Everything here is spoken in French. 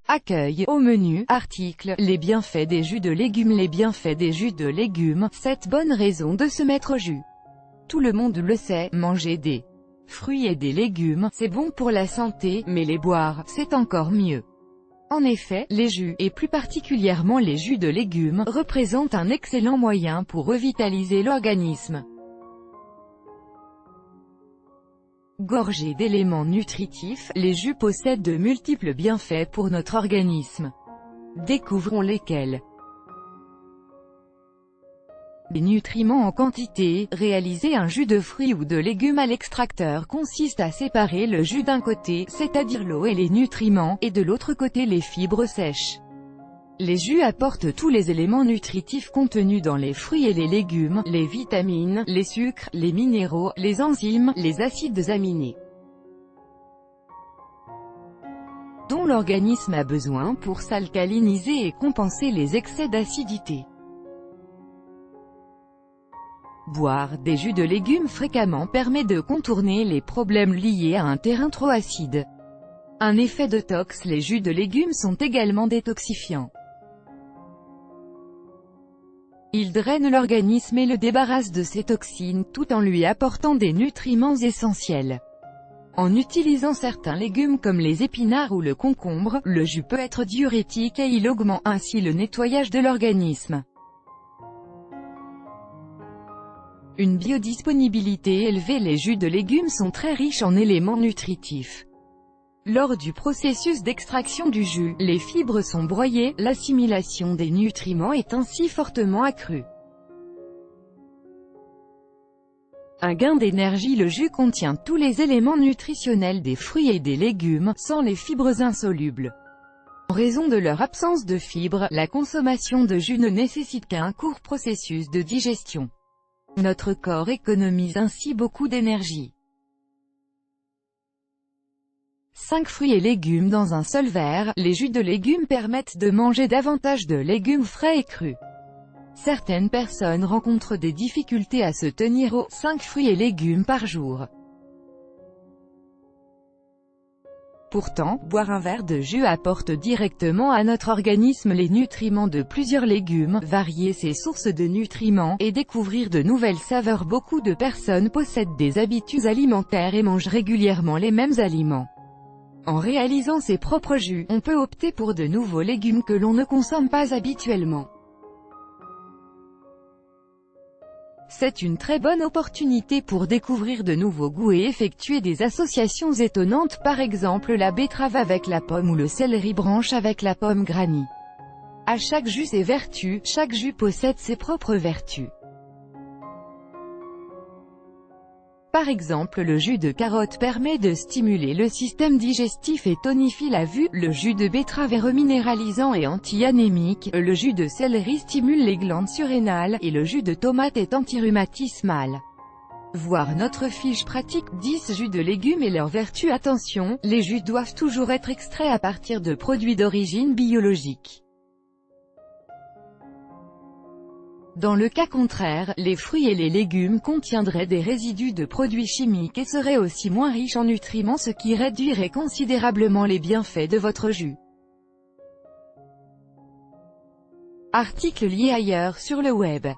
Accueil, au menu, article, les bienfaits des jus de légumes. Les bienfaits des jus de légumes, 7 bonnes raisons de se mettre au jus. Tout le monde le sait, manger des fruits et des légumes, c'est bon pour la santé, mais les boire, c'est encore mieux. En effet, les jus, et plus particulièrement les jus de légumes, représentent un excellent moyen pour revitaliser l'organisme. Gorgés d'éléments nutritifs, les jus possèdent de multiples bienfaits pour notre organisme. Découvrons lesquels. Les nutriments en quantité. Réaliser un jus de fruits ou de légumes à l'extracteur consiste à séparer le jus d'un côté, c'est-à-dire l'eau et les nutriments, et de l'autre côté les fibres sèches. Les jus apportent tous les éléments nutritifs contenus dans les fruits et les légumes, les vitamines, les sucres, les minéraux, les enzymes, les acides aminés, dont l'organisme a besoin pour s'alcaliniser et compenser les excès d'acidité. Boire des jus de légumes fréquemment permet de contourner les problèmes liés à un terrain trop acide. Un effet détox. Les jus de légumes sont également détoxifiants. Ils drainent l'organisme et le débarrassent de ses toxines, tout en lui apportant des nutriments essentiels. En utilisant certains légumes comme les épinards ou le concombre, le jus peut être diurétique et il augmente ainsi le nettoyage de l'organisme. Une biodisponibilité élevée. Les jus de légumes sont très riches en éléments nutritifs. Lors du processus d'extraction du jus, les fibres sont broyées, l'assimilation des nutriments est ainsi fortement accrue. Un gain d'énergie. Le jus contient tous les éléments nutritionnels des fruits et des légumes, sans les fibres insolubles. En raison de leur absence de fibres, la consommation de jus ne nécessite qu'un court processus de digestion. Notre corps économise ainsi beaucoup d'énergie. 5 fruits et légumes dans un seul verre. Les jus de légumes permettent de manger davantage de légumes frais et crus. Certaines personnes rencontrent des difficultés à se tenir aux 5 fruits et légumes par jour. Pourtant, boire un verre de jus apporte directement à notre organisme les nutriments de plusieurs légumes, varier ses sources de nutriments, et découvrir de nouvelles saveurs. Beaucoup de personnes possèdent des habitudes alimentaires et mangent régulièrement les mêmes aliments. En réalisant ses propres jus, on peut opter pour de nouveaux légumes que l'on ne consomme pas habituellement. C'est une très bonne opportunité pour découvrir de nouveaux goûts et effectuer des associations étonnantes, par exemple la betterave avec la pomme ou le céleri branche avec la pomme granny. À chaque jus ses vertus, chaque jus possède ses propres vertus. Par exemple, le jus de carotte permet de stimuler le système digestif et tonifie la vue, le jus de betterave est reminéralisant et anti-anémique, le jus de céleri stimule les glandes surrénales, et le jus de tomate est anti-rhumatismal. Voir notre fiche pratique. 10 jus de légumes et leurs vertus. Attention, les jus doivent toujours être extraits à partir de produits d'origine biologique. Dans le cas contraire, les fruits et les légumes contiendraient des résidus de produits chimiques et seraient aussi moins riches en nutriments, ce qui réduirait considérablement les bienfaits de votre jus. Article lié ailleurs sur le web.